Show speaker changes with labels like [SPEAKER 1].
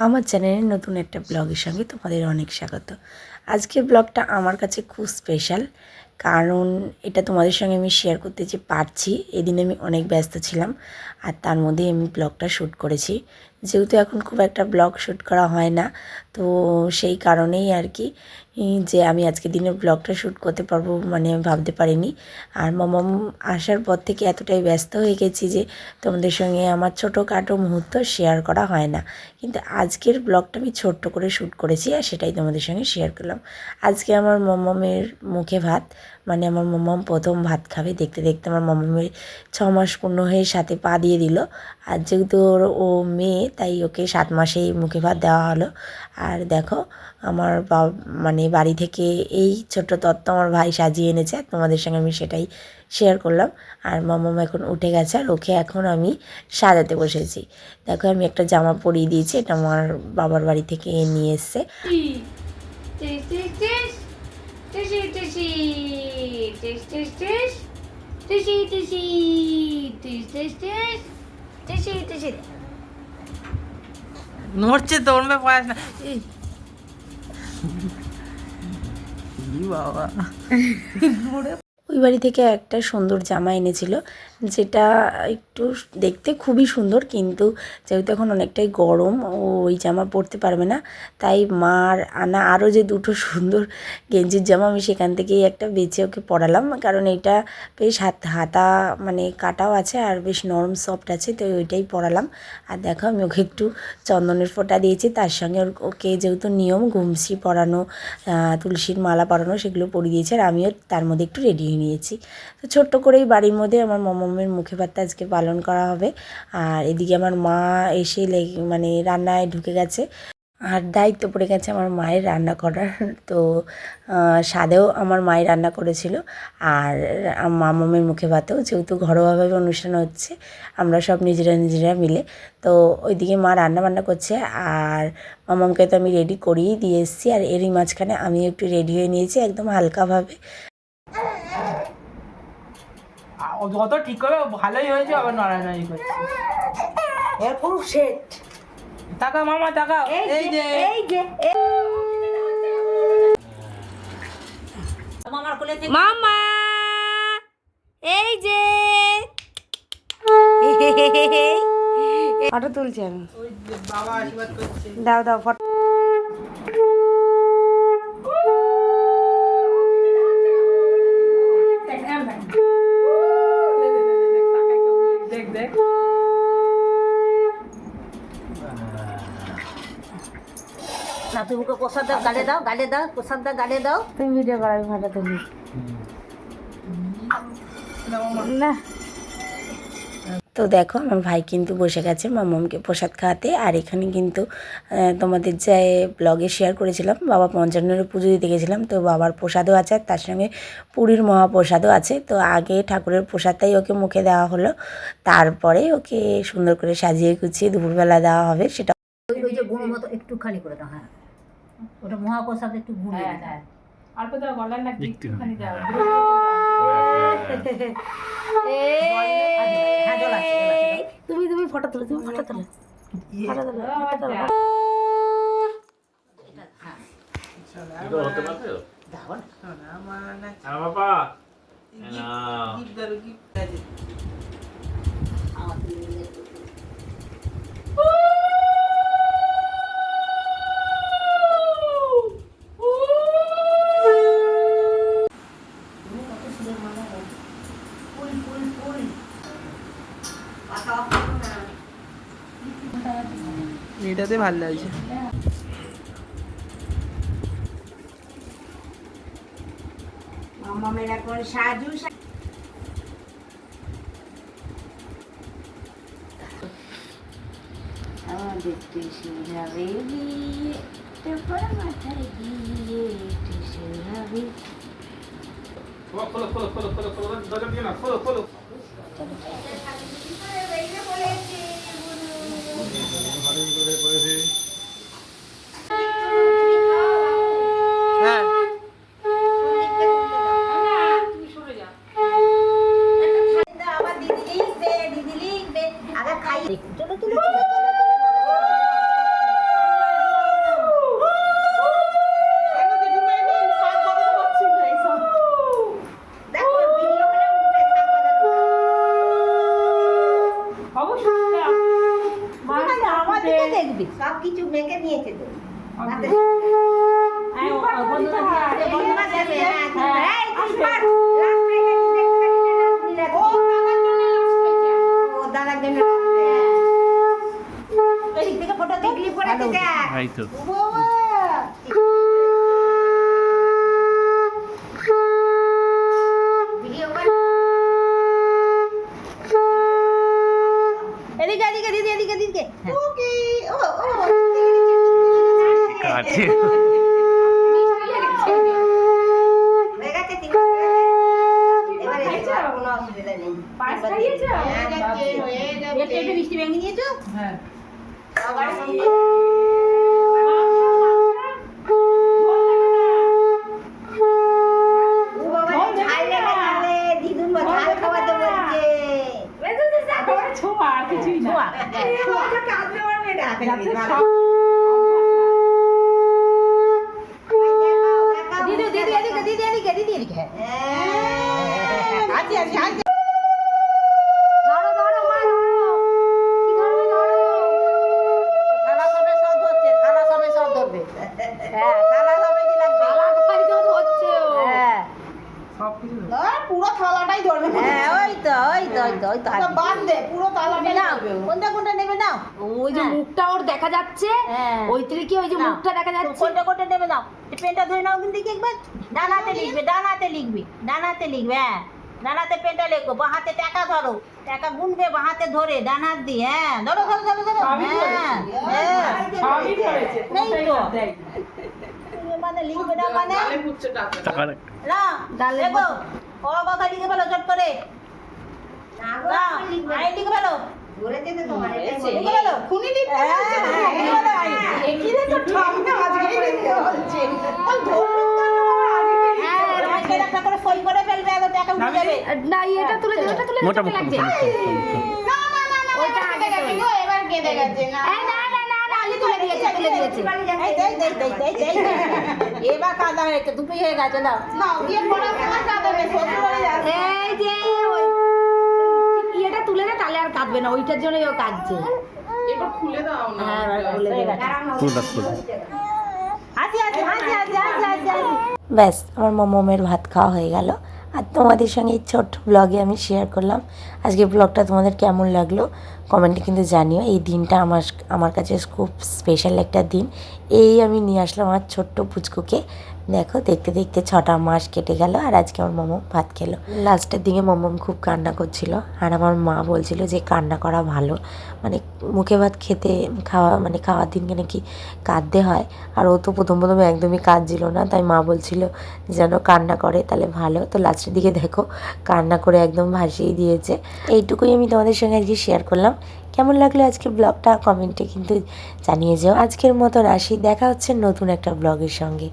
[SPEAKER 1] আমার চ্যানেলের নতুন একটা ব্লগের সঙ্গে তোমাদের অনেক স্বাগত। আজকের ব্লগটা আমার কাছে খুব স্পেশাল, কারণ এটা তোমাদের সঙ্গে আমি শেয়ার করতে যে পারছি। এদিন আমি অনেক ব্যস্ত ছিলাম আর তার মধ্যে আমি ব্লগটা শ্যুট করেছি। যেহেতু এখন খুব একটা ব্লগ শ্যুট করা হয় না, তো সেই কারণেই আর কি যে আমি আজকে দিনের ব্লগটা শ্যুট করতে পারবো মানে ভাবতে পারিনি। আর মামাম আসার পর থেকে এতটাই ব্যস্ত হয়ে গেছি যে তোমাদের সঙ্গে আমার ছোটোখাটো মুহূর্ত শেয়ার করা হয় না। কিন্তু আজকের ব্লগটা আমি ছোট্ট করে শ্যুট করেছি আর সেটাই তোমাদের সঙ্গে শেয়ার করলাম। আজকে আমার মামামের মুখে ভাত, মানে আমার মামাম প্রথম ভাত খাবে। দেখতে দেখতে আমার মামামের 6 মাস পূর্ণ হয়ে 7-এ পা দিয়ে দিল। আর যেহেতু ও মেয়ে, তাই ওকে 7 মাসেই মুখে ভাত দেওয়া হলো। আর দেখো আমার মানে বাড়ি থেকে এই ছোট্ট তত্ত্ব আমার ভাই সাজিয়ে এনেছে, তোমাদের সঙ্গে আমি সেটাই শেয়ার করলাম। আর মামাম এখন উঠে গেছে আর ওকে এখন আমি সাজাতে বসেছি। দেখো আমি একটা জামা পরিয়ে দিয়েছি, এটা আমার বাবার বাড়ি থেকে নিয়ে এসছে।
[SPEAKER 2] নড়ছে তোর পাস না বাবা।
[SPEAKER 1] ওই বাড়ি থেকে একটা সুন্দর জামা এনেছিল, যেটা একটু দেখতে খুবই সুন্দর, কিন্তু যেহেতু এখন অনেকটাই গরম ও ওই জামা পরতে পারবে না। তাই মার আনা আরও যে দুটো সুন্দর গেঞ্জির জামা, আমি সেখান থেকেই একটা বেছে ওকে পরালাম, কারণ এটা বেশ হাতা মানে কাটাও আছে আর বেশ নরম সফট আছে, তো ওইটাই পরালাম। আর দেখো আমি ওকে একটু চন্দনের ফোঁটা দিয়েছি, তার সঙ্গে ওকে যেহেতু নিয়ম ঘুমসি পরানো, তুলসীর মালা পরানো, সেগুলো পরিয়ে দিয়েছে। আর আমিও তার মধ্যে একটু রেডি হয়ে নিয়েছি। তো ছোট্ট করেই বাড়ির মধ্যে আমার মামামের মুখে ভাতটা আজকে পালন করা হবে। আর এদিকে আমার মা এসে মানে রান্নায় ঢুকে গেছে, আর দায়িত্ব পড়ে গেছে আমার মায়ের রান্না করার। তো স্বাদেও আমার মায়ের রান্না করেছিল। আর মামামের মুখে ভাতেও, যেহেতু ঘরোয়াভাবে অনুষ্ঠান হচ্ছে, আমরা সব নিজেরা নিজেরা মিলে, তো ওইদিকে মা রান্না বান্না করছে। আর মামামকে তো আমি রেডি করিয়েই দিয়ে এসেছি, আর এরই মাঝখানে আমি একটু রেডি হয়ে নিয়েছি একদম হালকাভাবে।
[SPEAKER 2] যত ঠিক হবে ভালোই হয়েছে, আবার নড়ানড়ি করছে।
[SPEAKER 1] এরকম সেট
[SPEAKER 2] টাকা মামা টাকা, এই যে
[SPEAKER 1] মামা, এই যে ফটো তুলছি আমি।
[SPEAKER 2] বাবা আশীর্বাদ করছে।
[SPEAKER 1] দাও দাও ফটো।
[SPEAKER 2] দেখ দেখ
[SPEAKER 3] না, তুমি ওকে প্রসাদ দাও, গালে দাও, গালে দাও, প্রসাদ দাও, গালে দাও।
[SPEAKER 1] তুমি ভিডিও করো, আমি ফটো তুলি না। তো দেখো আমার ভাই কিন্তু বসে গেছে মামামকে প্রসাদ খাওয়াতে। আর এখানে কিন্তু তোমাদের যে ব্লগে শেয়ার করেছিলাম, বাবা পঞ্চান্নের পুজো দিতে গেছিলাম, তো বাবার প্রসাদও আছে আর তার সঙ্গে পুরীর মহাপ্রসাদও আছে। তো আগে ঠাকুরের প্রসাদটাই ওকে মুখে দেওয়া হলো, তারপরে ওকে সুন্দর করে সাজিয়ে গুছিয়ে দুপুরবেলা দেওয়া হবে। সেটা
[SPEAKER 3] ওই যে গুঁড়ো মতো একটুখানি করে দাও। হ্যাঁ, ওটা মহাপ্রসাদ একটু গুঁড়ো দাও।
[SPEAKER 2] অল্প দাও, গলার লাগবে একটুখানি দাও।
[SPEAKER 3] হ্যাঁ, জল আছে, জল আছে।
[SPEAKER 1] তুমি তুমি ফটো তুলো, তুমি ফটো তুলো, ফটো তুলো, ফটো তুলো।
[SPEAKER 3] দাও না।
[SPEAKER 4] বাবা
[SPEAKER 2] এটাতে ভালো লাগছে।
[SPEAKER 1] মামামের এখন সাজু আমাদের টুসুর হবে বিয়ে, তারপর মাথায় গিয়ে টুসুর হবে।
[SPEAKER 4] খোলো খোলো খোলো খোলো খোলো খোলো, দরজা দিয়ে না, খোলো খোলো।
[SPEAKER 2] হ্যাঁ
[SPEAKER 3] আবার দিদি লিখবে, আগে খাই। দেখবি সব কিছু মেখে নিয়েছে তো দাদার জন্য এদিক থেকে ফটো দেখলি পরে
[SPEAKER 4] এই তো
[SPEAKER 3] এদিকে এদিকে দিদি এদিকে দিদিকে
[SPEAKER 4] কাছে
[SPEAKER 3] একটু মিষ্টি ভেঙে নিয়েছো
[SPEAKER 2] হ্যাঁ ছোঁয়া কিছুই না
[SPEAKER 3] দিদি দিদি এদিকে দিদি এদিকে দিদি এদিকে আছে আছে আছে ধরো ধরো মা ধরো কি ধরবে ধরো থালা সবে সব ধরবে হ্যাঁ থালা সবে দি লাগবে থালা তো হচ্ছে হ্যাঁ
[SPEAKER 2] সব কিছু
[SPEAKER 5] পুরো থালাটাই ধরবে
[SPEAKER 3] হ্যাঁ ওই তো ওই তো ওই তো ওই তো
[SPEAKER 5] বাদ দে পুরো থালাটাই
[SPEAKER 3] নাও
[SPEAKER 5] ধরবে ও।
[SPEAKER 3] কোনটা কোনটা নেবে নাও
[SPEAKER 6] ওই যে মুখটা ওর দেখা যাচ্ছে
[SPEAKER 3] হ্যাঁ।
[SPEAKER 6] ওই থেকে কি ওই যে মুখটা দেখা যাচ্ছে
[SPEAKER 3] কোনটা কোনটা নেবে নাও এই পেনটা ধরে নাও কিন্তু দেখি একবার ডানাতে লিখবে ডানাতে লিখবে ডানাতে লিখবে হ্যাঁ ডানাতে পেনটা লেখো বাঁ হাতে টাকা ধরো টাকা গুনবে বাঁ হাতে ধরে ডানাত দিয়ে হ্যাঁ ধরো ধরো ধরো ধরো
[SPEAKER 2] সবই
[SPEAKER 3] হ্যাঁ
[SPEAKER 2] ধরেছে।
[SPEAKER 3] হ্যাঁ
[SPEAKER 2] সবই ধরেছে
[SPEAKER 3] নেই তো
[SPEAKER 2] দেখ
[SPEAKER 3] মানে লিখবে না মানে
[SPEAKER 4] টাকা
[SPEAKER 3] না লেখো ও কথা লিখে ফেলো চট করে না আই লিখে ফেলো
[SPEAKER 5] ধরেছে তো তোমার এটাই
[SPEAKER 3] লিখে ফেলো
[SPEAKER 5] খুনি লিখতে হচ্ছে না
[SPEAKER 3] লিখে ফেলো আই
[SPEAKER 5] একিরে তো ঠামটা আজকেই লিখতে হচ্ছে আর ধরুন
[SPEAKER 3] হ্যাঁ আর একটা করে সই করে ফেলবে আর টাকা উঠে যাবে
[SPEAKER 6] না এটা তুলে দে ওটা তুলে দে,
[SPEAKER 4] মোটা
[SPEAKER 6] ওটা
[SPEAKER 4] মুখ
[SPEAKER 6] লাগছে।
[SPEAKER 5] না না না না ওইটা আগে গেছে গো এবার কেটে গেছে না
[SPEAKER 6] এই না না না না আমি তুলে দিয়েছি তুলে দিয়েছি
[SPEAKER 3] এই দেই এবার কাদা হয়েছে দুটোই হয়ে গেছে না
[SPEAKER 5] না বিয়ে করার সময় কাঁদবে শ্বশুর বাড়ি যাচ্ছে
[SPEAKER 6] এই যে ওই ইয়েটা তুলে দে তাহলে আর কাঁদবে না ওইটার জন্যই ও কাঁদছে
[SPEAKER 3] হ্যাঁ বলে দে
[SPEAKER 4] পুরোটা খুলে
[SPEAKER 3] হাসি হাসি হাসি হাসি হাসি হাসি হাসি
[SPEAKER 1] ব্যাস আমার মোমোমের ভাত খাওয়া হয়ে গেল। আর তোমাদের সঙ্গে এই ছোট্ট ব্লগে আমি শেয়ার করলাম। আজকে ব্লগটা তোমাদের কেমন লাগলো কমেন্টে কিন্তু জানিও। এই দিনটা আমার কাছে খুব স্পেশাল একটা দিন। এই আমি নিয়ে আসলাম আমার ছোট্ট পুচকুকে। দেখো দেখতে দেখতে 6টা মাস কেটে গেল আর আজকে আমার মোমো ভাত খেলো। লাস্টের দিকে মোমোম খুব কান্না করছিল আর আমার মা বলছিল যে কান্না করা ভালো, মানে মুখে ভাত খেতে খাওয়ার দিনকে নাকি কাঁদতে হয়। আর ও তো প্রথম একদমই কাঁদছিল না, তাই মা বলছিল যেন কান্না করে তাহলে ভালো। তো লাস্টের দিকে দেখো কান্না করে একদম ভাসিয়ে দিয়েছে। এইটুকুই আমি তোমাদের সঙ্গে আজকে শেয়ার করলাম। কেমন লাগলো আজকে ব্লগটা কমেন্টে কিন্তু জানিয়ে যাও। আজকের মতো আসি, দেখা হচ্ছে নতুন একটা ব্লগের সঙ্গে।